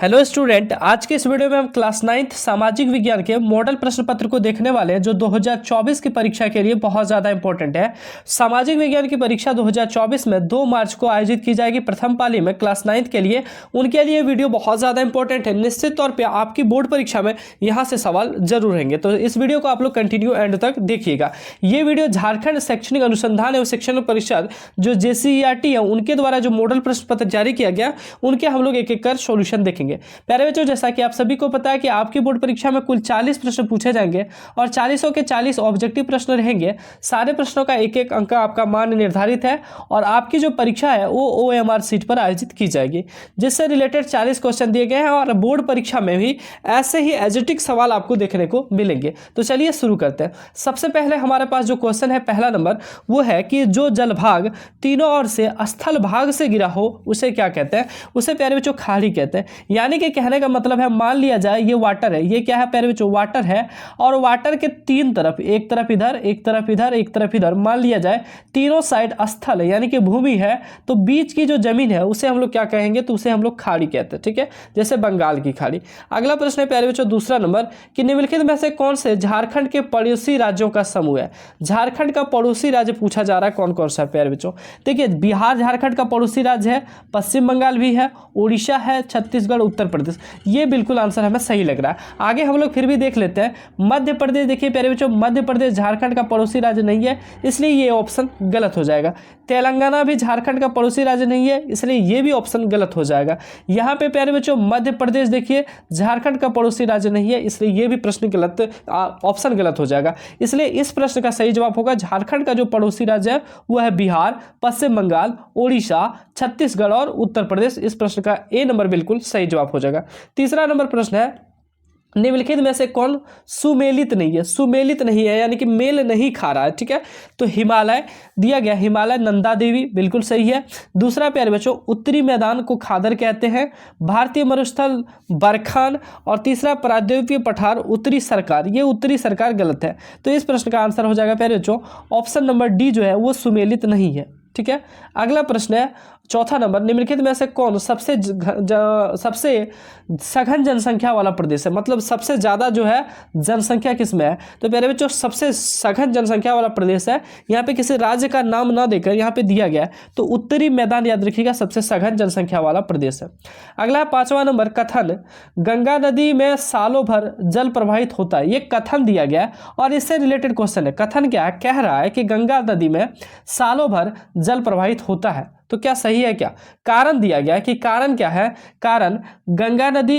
Hello student, आज के इस वीडियो में हम क्लास 9th सामाजिक विज्ञान के मॉडल प्रश्न पत्र को देखने वाले हैं जो 2024 की परीक्षा के लिए बहुत ज़्यादा इंपॉर्टेंट है। सामाजिक विज्ञान की परीक्षा 2024 में 2 मार्च को आयोजित की जाएगी प्रथम पाली में क्लास 9th के लिए। उनके लिए वीडियो बहुत ज़्यादा इंपॉर्टेंट है। निश्चित तौर पर आपकी बोर्ड परीक्षा में यहाँ से सवाल जरूर रहेंगे, तो इस वीडियो को आप लोग कंटिन्यू एंड तक देखिएगा। ये वीडियो झारखंड शैक्षणिक अनुसंधान एवं शिक्षण परिषद जो JCERT है उनके द्वारा जो मॉडल प्रश्न पत्र जारी किया गया उनके हम लोग एक एक कर सोल्यूशन देखेंगे। प्यारे बच्चों, जैसा कि आप सभी को पता है कि आपकी बोर्ड परीक्षा में कुल 40 प्रश्न पूछे जाएंगे और 40 के 40 ऑब्जेक्टिव प्रश्न रहेंगे। सारे प्रश्नों का एक एक अंक आपका मान निर्धारित है और आपकी जो परीक्षा है वो OMR सीट पर आयोजित की जाएगी, जिससे रिलेटेड 40 क्वेश्चन दिए गए हैं और बोर्ड परीक्षा में भी ऐसे ही एजेटिक सवाल आपको देखने को मिलेंगे। तो चलिए शुरू करते हैं। सबसे पहले हमारे पास जो क्वेश्चन है पहला नंबर, वो है कि जो जलभाग तीनों ओर से स्थल भाग से गिरा हो उसे क्या कहते हैं? उसे प्यारे बच्चों खाड़ी कहते हैं। यानी कि कहने का मतलब है, मान लिया जाए ये वाटर है, ये क्या है प्यारे बच्चों? वाटर है। और वाटर के तीन तरफ, एक तरफ इधर, एक तरफ इधर, एक तरफ इधर, मान लिया जाए तीनों साइड स्थल है यानी कि भूमि है, तो बीच की जो जमीन है उसे हम लोग क्या कहेंगे? तो उसे हम लोग खाड़ी कहते हैं। ठीक है, जैसे बंगाल की खाड़ी। अगला प्रश्न है प्यारे बच्चों दूसरा नंबर, कि निम्नलिखित में से कौन से झारखंड के पड़ोसी राज्यों का समूह है? झारखंड का पड़ोसी राज्य पूछा जा रहा है, कौन कौन सा है प्यारे बच्चों? देखिए, बिहार झारखंड का पड़ोसी राज्य है, पश्चिम बंगाल भी है, उड़ीसा है, छत्तीसगढ़, उत्तर प्रदेश। ये बिल्कुल आंसर हमें सही लग रहा है। आगे हम लोग फिर भी देख लेते हैं। मध्य प्रदेश, देखिए प्यारे बच्चों, मध्य प्रदेश झारखंड का पड़ोसी राज्य नहीं है, इसलिए ये ऑप्शन गलत हो जाएगा। तेलंगाना भी झारखंड का पड़ोसी राज्य नहीं है, इसलिए ये भी ऑप्शन गलत हो जाएगा। यहाँ पे प्यारे बच्चों मध्य प्रदेश देखिए झारखंड का पड़ोसी राज्य नहीं है, इसलिए ये भी प्रश्न गलत, ऑप्शन गलत हो जाएगा। इसलिए इस प्रश्न का सही जवाब होगा झारखंड का जो पड़ोसी राज्य है वह है बिहार, पश्चिम बंगाल, उड़ीसा, छत्तीसगढ़ और उत्तर प्रदेश। इस प्रश्न का ए नंबर बिल्कुल सही जवाब हो जाएगा। तीसरा नंबर प्रश्न है, निम्नलिखित में से कौन सुमेलित नहीं है? सुमेलित नहीं है यानी कि मेल नहीं खा रहा है। ठीक है, तो हिमालय दिया गया, हिमालय, नंदा देवी बिल्कुल सही है। दूसरा प्यारे बच्चों, उत्तरी मैदान को खादर कहते हैं, भारतीय मरुस्थल बरखान, और तीसरा प्रायद्वीपीय पठार उत्तरी सरकार। ये उत्तरी सरकार गलत है, तो इस प्रश्न का आंसर हो जाएगा प्यारे बच्चों ऑप्शन नंबर डी जो है वो सुमेलित नहीं है। ठीक है, अगला प्रश्न है चौथा नंबर, निम्नलिखित में से कौन सबसे सघन जनसंख्या वाला प्रदेश है? मतलब सबसे ज़्यादा जो है जनसंख्या किसमें है? तो प्यारे बच्चों सबसे सघन जनसंख्या वाला प्रदेश है, यहाँ पे किसी राज्य का नाम ना देकर यहाँ पे दिया गया है, तो उत्तरी मैदान याद रखिएगा सबसे सघन जनसंख्या वाला प्रदेश है। अगला पांचवा नंबर, कथन, गंगा नदी में सालों भर जल प्रवाहित होता है। ये कथन दिया गया है और इससे रिलेटेड क्वेश्चन है। कथन क्या है? कह रहा है कि गंगा नदी में सालों भर जल प्रवाहित होता है, तो क्या सही है? क्या कारण दिया गया है कि कारण क्या है? कारण, गंगा नदी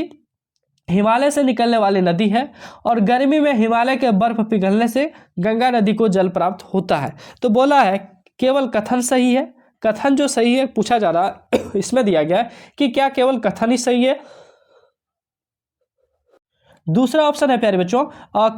हिमालय से निकलने वाली नदी है और गर्मी में हिमालय के बर्फ पिघलने से गंगा नदी को जल प्राप्त होता है। तो बोला है केवल कथन सही है। कथन जो सही है पूछा जा रहा है इसमें दिया गया है कि क्या केवल कथन ही सही है? दूसरा ऑप्शन है प्यारे बच्चों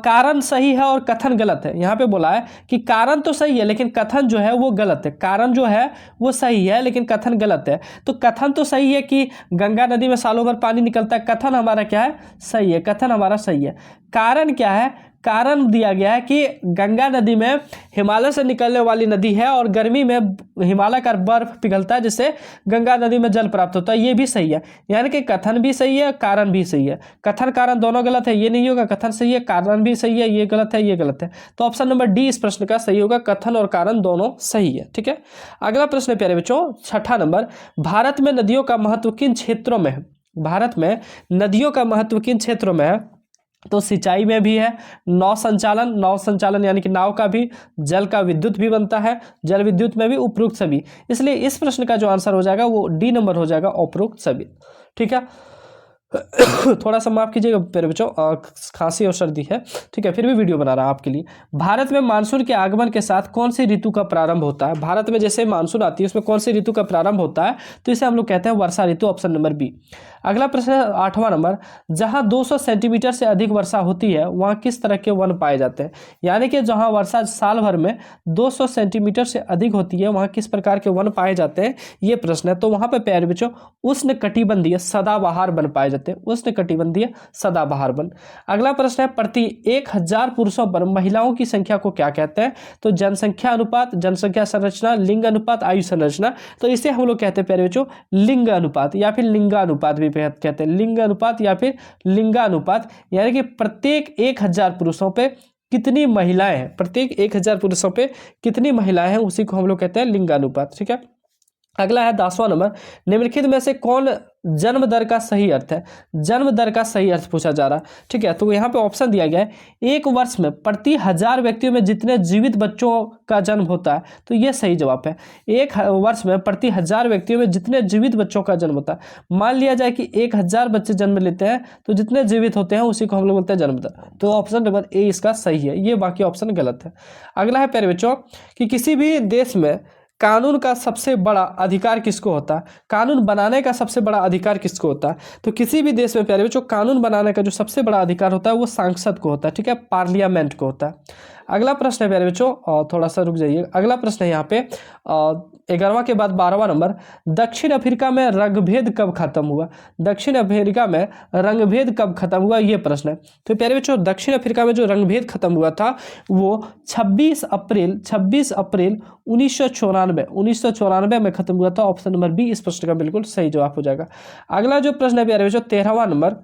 कारण सही है और कथन गलत है। यहाँ पे बोला है कि कारण तो सही है लेकिन कथन जो है वो गलत है। कारण जो है वो सही है लेकिन कथन गलत है। तो कथन तो सही है कि गंगा नदी में सालों भर पानी निकलता है, कथन हमारा क्या है? सही है, कथन हमारा सही है। कारण क्या है? कारण दिया गया है कि गंगा नदी में हिमालय से निकलने वाली नदी है और गर्मी में हिमालय का बर्फ पिघलता है जिससे गंगा नदी में जल प्राप्त होता है। ये भी सही है, यानी कि कथन भी सही है, कारण भी सही है। कथन कारण दोनों गलत है, ये नहीं होगा। कथन सही है, कारण भी सही है, ये गलत है, ये गलत है। तो ऑप्शन नंबर डी इस प्रश्न का सही होगा, कथन और कारण दोनों सही है। ठीक है, अगला प्रश्न है प्यारे बच्चों छठा नंबर, भारत में नदियों का महत्व किन क्षेत्रों में है? भारत में नदियों का महत्व किन क्षेत्रों में है? तो सिंचाई में भी है, नाव संचालन यानी कि नाव का भी, जल का विद्युत भी बनता है, जल विद्युत में भी, उपरोक्त सभी। इसलिए इस प्रश्न का जो आंसर हो जाएगा वो डी नंबर हो जाएगा, उपरोक्त सभी। ठीक है, थोड़ा सा माफ कीजिएगा मेरे बच्चों, खांसी और सर्दी है। ठीक है, फिर भी वीडियो बना रहा हूं आपके लिए। भारत में मानसून के आगमन के साथ कौन सी ऋतु का प्रारंभ होता है? भारत में जैसे मानसून आती है उसमें कौन सी ऋतु का प्रारंभ होता है? तो इसे हम लोग कहते हैं वर्षा ऋतु, ऑप्शन नंबर बी। अगला प्रश्न है आठवां नंबर, जहां 200 सेंटीमीटर से अधिक वर्षा होती है वहां किस तरह के वन पाए जाते हैं? यानी कि जहां वर्षा साल भर में 200 सेंटीमीटर से अधिक होती है वहां किस प्रकार के वन पाए जाते हैं, ये प्रश्न है। तो वहां पर प्यारे बच्चों उष्ण कटिबंधीय सदाबहार वन पाए जाते हैं। कहते हैं? उष्णकटिबंधीय सदाबहार वन। अगला प्रश्न है प्रति 1000 पुरुषों पर महिलाओं की संख्या को क्या कहते हैं? तो जनसंख्या अनुपात, जनसंख्या संरचना, लिंग अनुपात, आयु संरचना। तो इसे हम लोग कहते हैं प्यारे बच्चों लिंग अनुपात या फिर लिंगानुपात भी कहते हैं। लिंग अनुपात या फिर लिंगानुपात, यानी कि प्रत्येक 1000 पुरुषों पे कितनी महिलाएं हैं, प्रत्येक 1000 पुरुषों पे कितनी महिलाएं हैं, उसी को हम लोग कहते हैं लिंगानुपात। ठीक है। अगला है 10वां नंबर, निम्नलिखित में से कौन जन्म दर का सही अर्थ है? जन्म दर का सही अर्थ पूछा जा रहा है। ठीक है, तो यहाँ पे ऑप्शन दिया गया है, एक वर्ष में प्रति 1000 व्यक्तियों में जितने जीवित बच्चों का जन्म होता है, तो ये सही जवाब है। एक वर्ष में प्रति 1000 व्यक्तियों में जितने जीवित बच्चों का जन्म होता है। मान लिया जाए कि 1000 बच्चे जन्म लेते हैं, तो जितने जीवित होते हैं उसी को हम लोग बोलते हैं जन्म दर। तो ऑप्शन नंबर ए इसका सही है, ये बाकी ऑप्शन गलत है। अगला है प्यारे बच्चों कि किसी भी देश में कानून का सबसे बड़ा अधिकार किसको होता है? कानून बनाने का सबसे बड़ा अधिकार किसको होता है? तो किसी भी देश में प्यारे बच्चों कानून बनाने का जो सबसे बड़ा अधिकार होता है वो सांसद को होता है। ठीक है, पार्लियामेंट को होता है। अगला प्रश्न है प्यारे बच्चों, थोड़ा सा रुक जाइए। अगला प्रश्न है यहाँ पे 11वां के बाद 12वां नंबर, दक्षिण अफ्रीका में रंगभेद कब खत्म हुआ? दक्षिण अफ्रीका में रंगभेद कब खत्म हुआ, ये प्रश्न है। तो प्यारे बच्चों दक्षिण अफ्रीका में जो रंगभेद खत्म हुआ था वो 26 अप्रैल 1994 में खत्म हुआ था। ऑप्शन नंबर बी इस प्रश्न का बिल्कुल सही जवाब हो जाएगा। अगला जो प्रश्न है प्यारे बच्चों 13वां नंबर,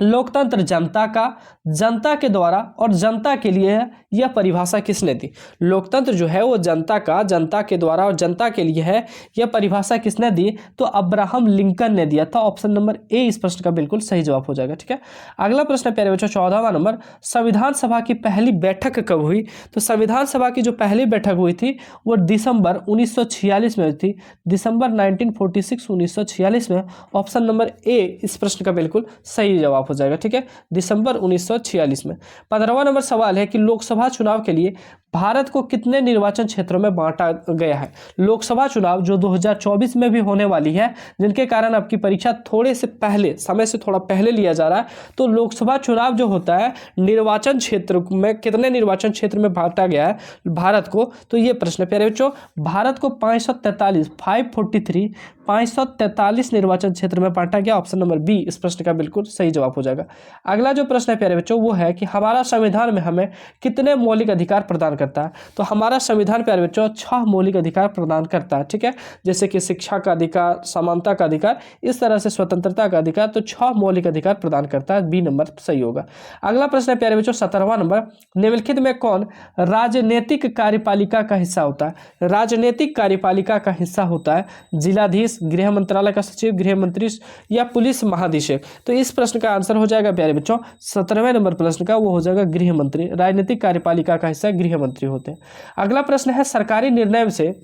लोकतंत्र जनता का, जनता के द्वारा और जनता के लिए है, यह परिभाषा किसने दी? लोकतंत्र जो है वो जनता का, जनता के द्वारा और जनता के लिए है, यह परिभाषा किसने दी? तो अब्राहम लिंकन ने दिया था। ऑप्शन नंबर ए इस प्रश्न का बिल्कुल सही जवाब हो जाएगा। ठीक है। अगला प्रश्न है प्यारे बच्चों 14वां नंबर, संविधान सभा की पहली बैठक कब हुई? तो संविधान सभा की जो पहली बैठक हुई थी वो दिसंबर 1946 में हुई थी। दिसंबर 1946 में। ऑप्शन नंबर ए इस प्रश्न का बिल्कुल सही जवाब हो जाएगा। ठीक है, दिसंबर 1946 में। 15वां नंबर सवाल है कि लोकसभा चुनाव के लिए भारत को कितने निर्वाचन क्षेत्रों में बांटा गया है? लोकसभा चुनाव जो 2024 में भी होने वाली है, जिनके कारण आपकी परीक्षा थोड़े से पहले, समय से थोड़ा पहले लिया जा रहा है, तो लोकसभा चुनाव जो होता है निर्वाचन क्षेत्र में कितने निर्वाचन क्षेत्र में बांटा गया है भारत को? तो ये प्रश्न प्यारे बच्चों, भारत को 543 निर्वाचन क्षेत्र में बांटा गया। ऑप्शन नंबर बी इस प्रश्न का बिल्कुल सही जवाब हो जाएगा। अगला जो प्रश्न है प्यारे बच्चों वो है कि हमारा संविधान में हमें कितने मौलिक अधिकार प्रदान करता है? तो हमारा संविधान प्यारे बच्चों 6 मौलिक अधिकार प्रदान करता है। ठीक है, जैसे कि शिक्षा का अधिकार, समानता का अधिकार, इस तरह से स्वतंत्रता का अधिकार, तो 6 मौलिक अधिकार प्रदान करता है। बी नंबर सही होगा। अगला प्रश्न है प्यारे बच्चों 17वां नंबर, निम्नलिखित में कौन राजनीतिक कार्यपालिका का हिस्सा होता है? राजनीतिक कार्यपालिका का हिस्सा होता है जिलाधीश, गृह मंत्रालय का सचिव, गृह मंत्री या पुलिस महानिदेशक। तो इस प्रश्न का आंसर हो जाएगा प्यारे बच्चों 17वें नंबर प्रश्न का, वो हो जाएगा गृह मंत्री। राजनीतिक कार्यपालिका का हिस्सा गृह मंत्री होते हैं। अगला प्रश्न है सरकारी निर्णय से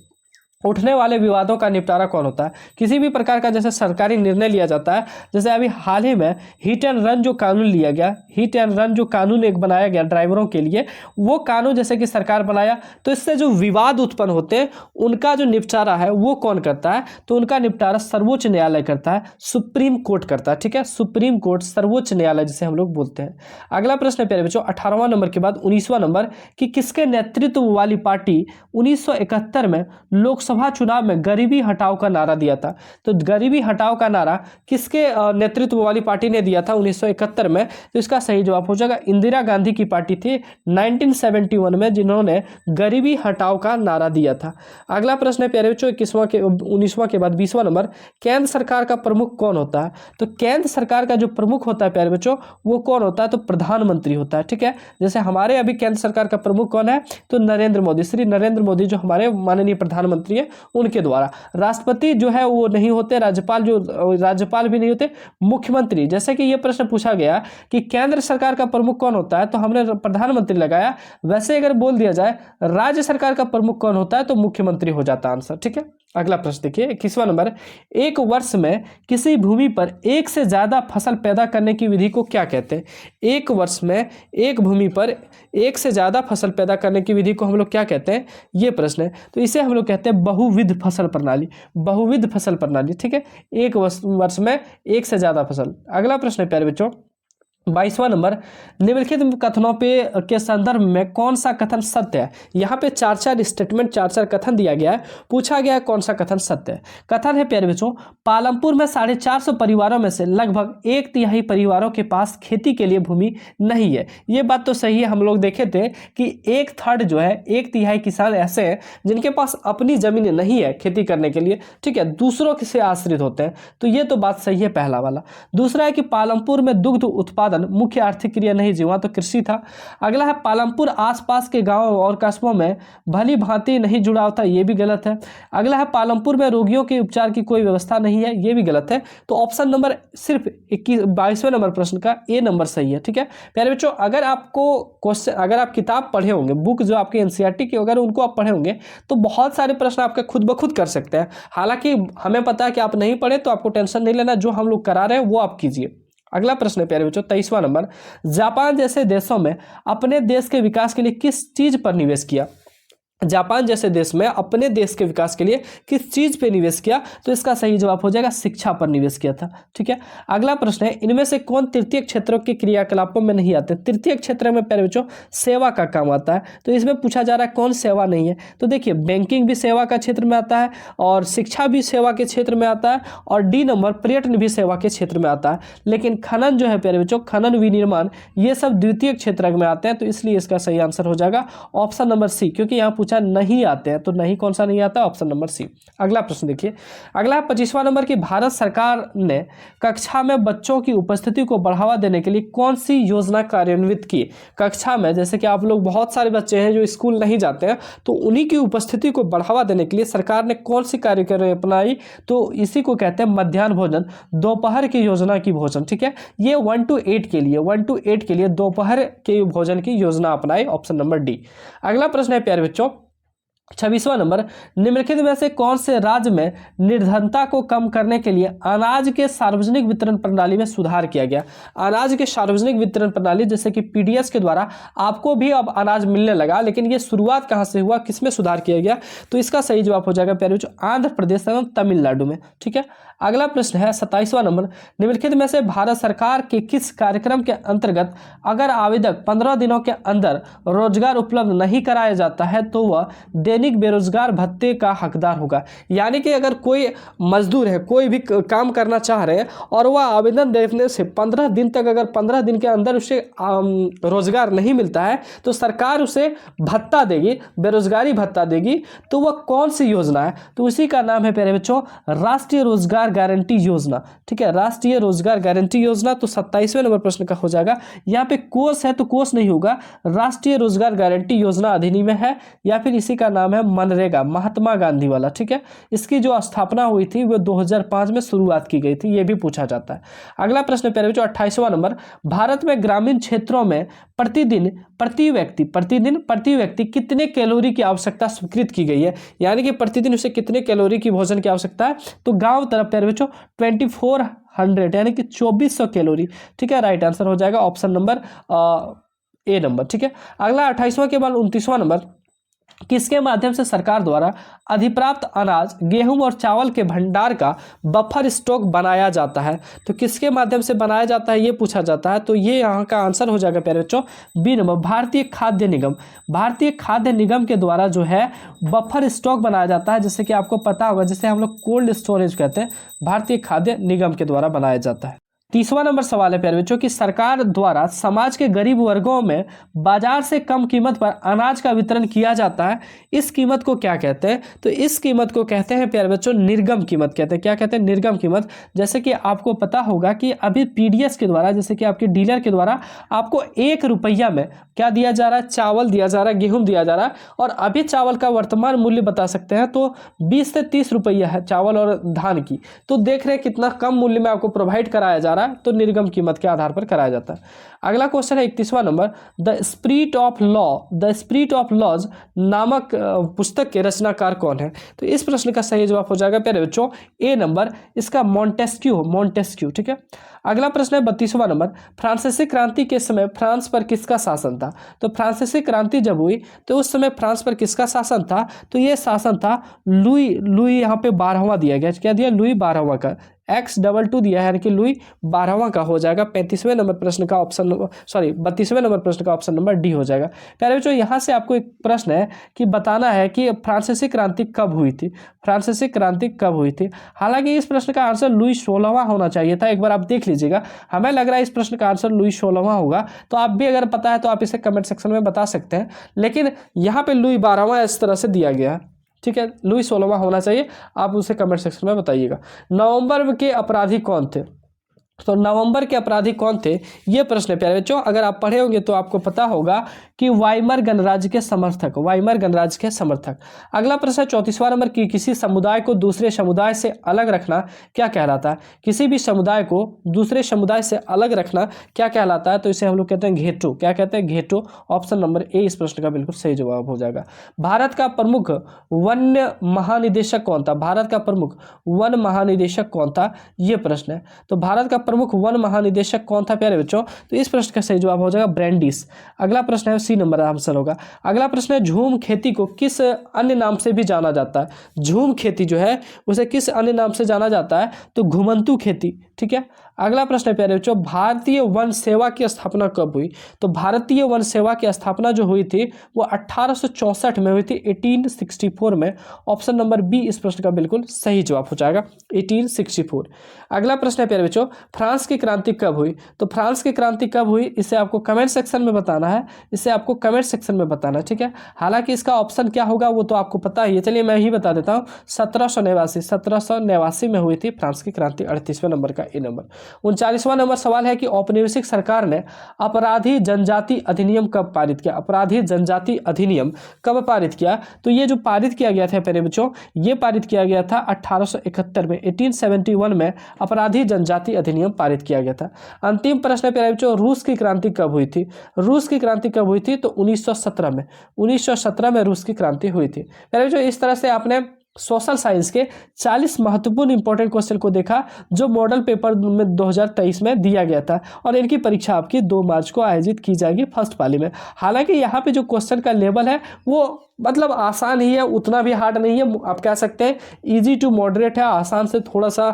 उठने वाले विवादों का निपटारा कौन होता है? किसी भी प्रकार का जैसे सरकारी निर्णय लिया जाता है, जैसे अभी हाल ही में हिट एंड रन जो कानून लिया गया, हिट एंड रन जो कानून एक बनाया गया ड्राइवरों के लिए, वो कानून जैसे कि सरकार बनाया, तो इससे जो विवाद उत्पन्न होते हैं उनका जो निपटारा है वो कौन करता है? तो उनका निपटारा सर्वोच्च न्यायालय करता है, सुप्रीम कोर्ट करता है। ठीक है, सुप्रीम कोर्ट, सर्वोच्च न्यायालय जिसे हम लोग बोलते हैं। अगला प्रश्न है प्यारे बच्चों 18वां नंबर के बाद 19वां नंबर, कि किसके नेतृत्व वाली पार्टी 1971 में लोकसभा चुनाव में गरीबी हटाओ का नारा दिया था? तो गरीबी हटाओ का नारा किसके नेतृत्व वाली पार्टी ने दिया था 1971 में? तो इसका सही जवाब हो जाएगा इंदिरा गांधी की पार्टी थी 1971 में, जिन्होंने गरीबी हटाओ का नारा दिया था। अगला प्रश्न है प्यारे बच्चों 19वां के बाद 20वां नंबर, केंद्र सरकार का प्रमुख कौन होता है? तो केंद्र सरकार का जो प्रमुख होता है प्यारे बच्चों वो कौन होता है? तो प्रधानमंत्री होता है। ठीक है, जैसे हमारे अभी केंद्र सरकार का प्रमुख कौन है? तो नरेंद्र मोदी, श्री नरेंद्र मोदी जो हमारे माननीय प्रधानमंत्री है, उनके द्वारा। राष्ट्रपति जो है वो नहीं होते, राज्यपाल भी नहीं होते, मुख्यमंत्री। जैसे कि ये प्रश्न पूछा गया कि केंद्र सरकार का प्रमुख कौन होता है, तो हमने प्रधानमंत्री लगाया। वैसे अगर बोल दिया जाए राज्य सरकार का प्रमुख कौन होता है, तो मुख्यमंत्री हो जाता आंसर। ठीक है, अगला प्रश्न देखिए 21वां नंबर, एक वर्ष में किसी भूमि पर एक से ज्यादा फसल पैदा करने की विधि को क्या कहते हैं? एक वर्ष में एक भूमि पर एक से ज्यादा फसल पैदा करने की विधि को हम लोग क्या कहते हैं? ये प्रश्न है। तो इसे हम लोग कहते हैं बहुविध फसल प्रणाली, बहुविध फसल प्रणाली। ठीक है, एक वर्ष में एक से ज्यादा फसल। अगला प्रश्न है प्यारे बच्चों 22वां नंबर, निम्नलिखित कथनों पे के संदर्भ में कौन सा कथन सत्य है। यहाँ पे चार चार स्टेटमेंट, चार चार कथन दिया गया है, पूछा गया है कौन सा कथन सत्य है। कथन है प्यारे बच्चों, पालमपुर में 450 परिवारों में से लगभग 1/3 परिवारों के पास खेती के लिए भूमि नहीं है। ये बात तो सही है, हम लोग देखे थे कि 1/3 जो है, 1/3 किसान ऐसे हैं जिनके पास अपनी जमीन नहीं है खेती करने के लिए, ठीक है, दूसरों से आश्रित होते हैं। तो ये तो बात सही है पहला वाला। दूसरा है कि पालमपुर में दुग्ध उत्पादन मुख्य आर्थिक क्रिया नहीं जी, वहां तो कृषि था। अगला है पालमपुर आसपास के गांवों और कस्बों में भली भांति नहीं जुड़ाव था, यह भी गलत है। अगला है पालमपुर में रोगियों के उपचार की कोई व्यवस्था नहीं है, यह भी गलत है। तो ऑप्शन नंबर सिर्फ 22वें नंबर प्रश्न का ए नंबर सही है, ठीक है प्यारे बच्चों। अगर आपको क्वेश्चन, अगर आप किताब पढ़े होंगे, बुक जो आपके एनसीईआरटी की, अगर उनको आप पढ़े होंगे तो बहुत सारे प्रश्न आपके खुद ब खुद कर सकते हैं। हालांकि हमें पता है कि आप नहीं पढ़े, तो आपको टेंशन नहीं लेना, जो हम लोग करा रहे हैं वो आप कीजिए। अगला प्रश्न है प्यारे बच्चों 23वां नंबर, जापान जैसे देशों में अपने देश के विकास के लिए किस चीज पर निवेश किया। जापान जैसे देश में अपने देश के विकास के लिए किस चीज पे निवेश किया। तो इसका सही जवाब हो जाएगा शिक्षा पर निवेश किया था, ठीक है। अगला प्रश्न है, इनमें से कौन तृतीय क्षेत्रों के क्रियाकलापों में नहीं आते। तृतीय क्षेत्र में प्यारे बच्चों सेवा का काम आता है। तो इसमें पूछा जा रहा है कौन सेवा नहीं है। तो देखिए, बैंकिंग भी सेवा का क्षेत्र में आता है, और शिक्षा भी सेवा के क्षेत्र में आता है, और डी नंबर पर्यटन भी सेवा के क्षेत्र में आता है। लेकिन खनन जो है प्यारे बच्चों, खनन विनिर्माण, ये सब द्वितीय क्षेत्र में आते हैं। तो इसलिए इसका सही आंसर हो जाएगा ऑप्शन नंबर सी, क्योंकि यहाँ नहीं आते हैं। तो नहीं कौन सा नहीं आता, ऑप्शन नंबर सी। अगला प्रश्न देखिए, अगला 25वां नंबर की, भारत सरकार ने कक्षा में बच्चों की उपस्थिति को बढ़ावा देने के लिए कौन सी योजना कार्यान्वित की। कक्षा में जैसे कि आप लोग, बहुत सारे बच्चे हैं जो स्कूल नहीं जाते हैं, तो उन्हीं की उपस्थिति को बढ़ावा देने के लिए सरकार ने कौन सी कार्यक्रम अपनाई। तो इसी को कहते हैं मध्याह्न भोजन, दोपहर की योजना की भोजन, ठीक है। ये 1 to 8 के लिए, 1 to 8 के लिए दोपहर के भोजन की योजना अपनाई, ऑप्शन नंबर डी। अगला प्रश्न है प्यारे बच्चों 26वां नंबर, निम्नलिखित में से कौन से राज्य में निर्धनता को कम करने के लिए अनाज के सार्वजनिक वितरण प्रणाली में सुधार किया गया। अनाज के सार्वजनिक वितरण प्रणाली, जैसे कि पीडीएस के द्वारा आपको भी अब अनाज मिलने लगा, लेकिन ये शुरुआत कहां से हुआ, किसमें सुधार किया गया। तो इसका सही जवाब हो जाएगा प्यारे बच्चों आंध्र प्रदेश एवं तमिलनाडु में, ठीक है। अगला प्रश्न है 27वां नंबर, निम्नलिखित में से भारत सरकार के किस कार्यक्रम के अंतर्गत अगर आवेदक 15 दिनों के अंदर रोजगार उपलब्ध नहीं कराया जाता है तो वह दैनिक बेरोजगार भत्ते का हकदार होगा। यानी कि अगर कोई मजदूर है, कोई भी काम करना चाह रहे हैं, और वह आवेदन देने से 15 दिन तक, अगर 15 दिन के अंदर उसे रोजगार नहीं मिलता है, तो सरकार उसे भत्ता देगी, बेरोजगारी भत्ता देगी। तो वह कौन सी योजना है। तो उसी का नाम है प्यारे बच्चों राष्ट्रीय रोजगार गारंटी योजना, ठीक है, राष्ट्रीय रोजगार गारंटी योजना। तो 27वें नंबर प्रश्न का हो जाएगा। यहाँ पे कोष है तो कोष नहीं होगा, राष्ट्रीय रोजगार गारंटी योजना अधिनियम है, या फिर इसी का नाम है मनरेगा, महात्मा गांधी वाला, ठीक है। इसकी जो स्थापना हुई थी वो 2005 में शुरुआत की गई थी, ये भी पूछा जाता है। अगला प्रश्न प्यारे बच्चों 28वां नंबर, भारत में ग्रामीण क्षेत्रों में प्रतिदिन प्रति व्यक्ति कितने कैलोरी की आवश्यकता स्वीकृत की गई है। यानी कि प्रतिदिन उसे कितने कैलोरी की भोजन की आवश्यकता है। तो गांव तरफ प्यारे बच्चों 2400 यानी कि 2400 कैलोरी, ठीक है। राइट आंसर हो जाएगा ऑप्शन नंबर ए नंबर, ठीक है। अगला 28वां के बाद 29वां नंबर, किसके माध्यम से सरकार द्वारा अधिप्राप्त अनाज, गेहूं और चावल के भंडार का बफर स्टॉक बनाया जाता है। तो किसके माध्यम से बनाया जाता है ये पूछा जाता है। तो ये यहाँ का आंसर हो जाएगा प्यारे बच्चों बी नंबर, भारतीय खाद्य निगम। भारतीय खाद्य निगम के द्वारा जो है बफर स्टॉक बनाया जाता है, जैसे कि आपको पता होगा, जिसे हम लोग कोल्ड स्टोरेज कहते हैं, भारतीय खाद्य निगम के द्वारा बनाया जाता है। 30वां नंबर सवाल है प्यारे बच्चों कि सरकार द्वारा समाज के गरीब वर्गों में बाजार से कम कीमत पर अनाज का वितरण किया जाता है, इस कीमत को क्या कहते हैं। तो इस कीमत को कहते हैं प्यारे बच्चों निर्गम कीमत कहते हैं। क्या कहते हैं, निर्गम कीमत। जैसे कि आपको पता होगा कि अभी पीडीएस के द्वारा, जैसे कि आपके डीलर के द्वारा आपको 1 रुपया में क्या दिया जा रहा है, चावल दिया जा रहा है, गेहूं दिया जा रहा है। और अभी चावल का वर्तमान मूल्य बता सकते हैं तो 20 से 30 रुपया है चावल और धान की। तो देख रहे हैं कितना कम मूल्य में आपको प्रोवाइड कराया जा रहा है, तो निर्गम कीमत के आधार पर कराया जाता है। अगला क्वेश्चन है 31वां number, the spirit of laws नामक पुस्तक के रचनाकार कौन है। तो इस प्रश्न का सही जवाब हो जाएगा प्यारे बच्चों ए नंबर, इसका मॉन्टेस्क्यू, ठीक है। अगला प्रश्न है 32वां नंबर, फ्रांसीसी क्रांति के समय फ्रांस पर किसका शासन था। तो फ्रांसीसी क्रांति जब हुई तो उस समय फ्रांस पर किसका शासन था। तो ये शासन था लुई यहाँ पे 12वां दिया गया, क्या दिया, लुई 12वां का। X22 दिया है, यानी कि लुई 12वां का हो जाएगा 35वें नंबर प्रश्न का ऑप्शन 32वें नंबर प्रश्न का ऑप्शन नंबर डी हो जाएगा। प्यारे बच्चों, यहाँ से आपको एक प्रश्न है कि बताना है कि फ्रांसीसी क्रांति कब हुई थी, फ्रांसीसी क्रांति कब हुई थी। हालांकि इस प्रश्न का आंसर लुई 16वां होना चाहिए था, एक बार आप देख लीजिएगा। हमें लग रहा है इस प्रश्न का आंसर लुई 16वां होगा, तो आप भी अगर पता है तो आप इसे कमेंट सेक्शन में बता सकते हैं, लेकिन यहाँ पे लुई 12वां इस तरह से दिया गया है, ठीक है। लुई 16वां होना चाहिए, आप उसे कमेंट सेक्शन में बताइएगा। नवंबर के अपराधी कौन थे, तो नवंबर के अपराधी कौन थे, ये प्रश्न है प्यारे बच्चों। अगर आप पढ़े होंगे तो आपको पता होगा कि वाइमर गणराज्य के समर्थक, वाइमर गणराज्य के समर्थक। अगला प्रश्न 34वां नंबर की किसी समुदाय को दूसरे समुदाय से अलग रखना क्या कहलाता है, किसी भी समुदाय को दूसरे समुदाय से अलग रखना क्या कहलाता है, तो इसे हम लोग कहते हैं घेटो। क्या कहते हैं, घेटो। ऑप्शन नंबर ए इस प्रश्न का बिल्कुल सही जवाब हो जाएगा। भारत का प्रमुख वन महानिदेशक कौन था, भारत का प्रमुख वन महानिदेशक कौन था, ये प्रश्न है। तो भारत का प्रमुख वन महानिदेशक कौन था प्यारे बच्चों, तो इस प्रश्न का सही जवाब हो जाएगा ब्रैंडिस। अगला प्रश्न है सी नंबर आंसर होगा। अगला प्रश्न है झूम खेती को किस अन्य नाम से भी जाना जाता है, झूम खेती जो है उसे किस अन्य नाम से जाना जाता है, तो घुमंतू खेती, ठीक है। अगला प्रश्न है प्यारे बच्चों, भारतीय वन सेवा की स्थापना कब हुई, तो भारतीय वन सेवा की स्थापना जो हुई थी वो 1864 में हुई थी, 1864 में। ऑप्शन नंबर बी इस प्रश्न का बिल्कुल सही जवाब हो जाएगा, 1864। अगला प्रश्न है प्यारे बच्चों, फ्रांस की क्रांति कब हुई, तो फ्रांस की क्रांति कब हुई इसे आपको कमेंट सेक्शन में बताना है, इसे आपको कमेंट सेक्शन में बताना है, ठीक है। हालांकि इसका ऑप्शन क्या होगा वो तो आपको पता ही है, चलिए मैं ही बता देता हूँ। 1789 में हुई थी फ्रांस की क्रांति, 38वें नंबर का ए नंबर। 39वां नंबर सवाल है कि औपनिवेशिक सरकार ने अपराधी जनजाति अधिनियम कब पारित किया, अपराधी जनजाति अधिनियम कब पारित किया, तो ये जो पारित किया गया था प्यारे बच्चों, ये पारित किया गया था 1871 में, 1871 में अपराधी जनजाति अधिनियम पारित किया गया था। अंतिम प्रश्न है प्यारे बच्चों, रूस की क्रांति कब हुई थी, रूस की क्रांति कब हुई थी, तो 1917 में, 1917 में रूस की क्रांति हुई थी। प्यारे बच्चों, इस तरह से आपने सोशल साइंस के 40 महत्वपूर्ण इंपॉर्टेंट क्वेश्चन को देखा जो मॉडल पेपर में 2023 में दिया गया था, और इनकी परीक्षा आपकी 2 मार्च को आयोजित की जाएगी फर्स्ट पाली में। हालांकि यहाँ पे जो क्वेश्चन का लेवल है वो मतलब आसान ही है, उतना भी हार्ड नहीं है, आप कह सकते हैं इजी टू मॉडरेट है, आसान से थोड़ा सा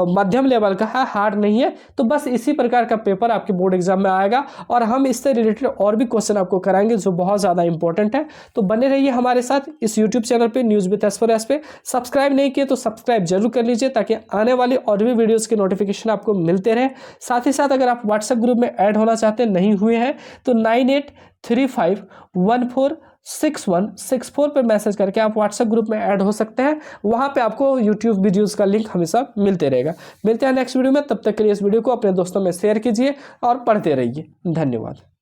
मध्यम लेवल का है, हार्ड नहीं है। तो बस इसी प्रकार का पेपर आपके बोर्ड एग्जाम में आएगा, और हम इससे रिलेटेड और भी क्वेश्चन आपको कराएंगे जो बहुत ज़्यादा इंपॉर्टेंट है। तो बने रहिए हमारे साथ इस यूट्यूब चैनल पे न्यूज़ विद एस्पिरेंट्स पे। सब्सक्राइब नहीं किए तो सब्सक्राइब जरूर कर लीजिए ताकि आने वाली और भी वीडियोज़ के नोटिफिकेशन आपको मिलते रहे। साथ ही साथ अगर आप व्हाट्सएप ग्रुप में ऐड होना चाहते हैं, नहीं हुए हैं, तो 9835146164 पर मैसेज करके आप व्हाट्सएप ग्रुप में ऐड हो सकते हैं। वहां पे आपको यूट्यूब वीडियोस का लिंक हमेशा मिलते रहेगा। मिलते हैं नेक्स्ट वीडियो में, तब तक के लिए इस वीडियो को अपने दोस्तों में शेयर कीजिए और पढ़ते रहिए। धन्यवाद।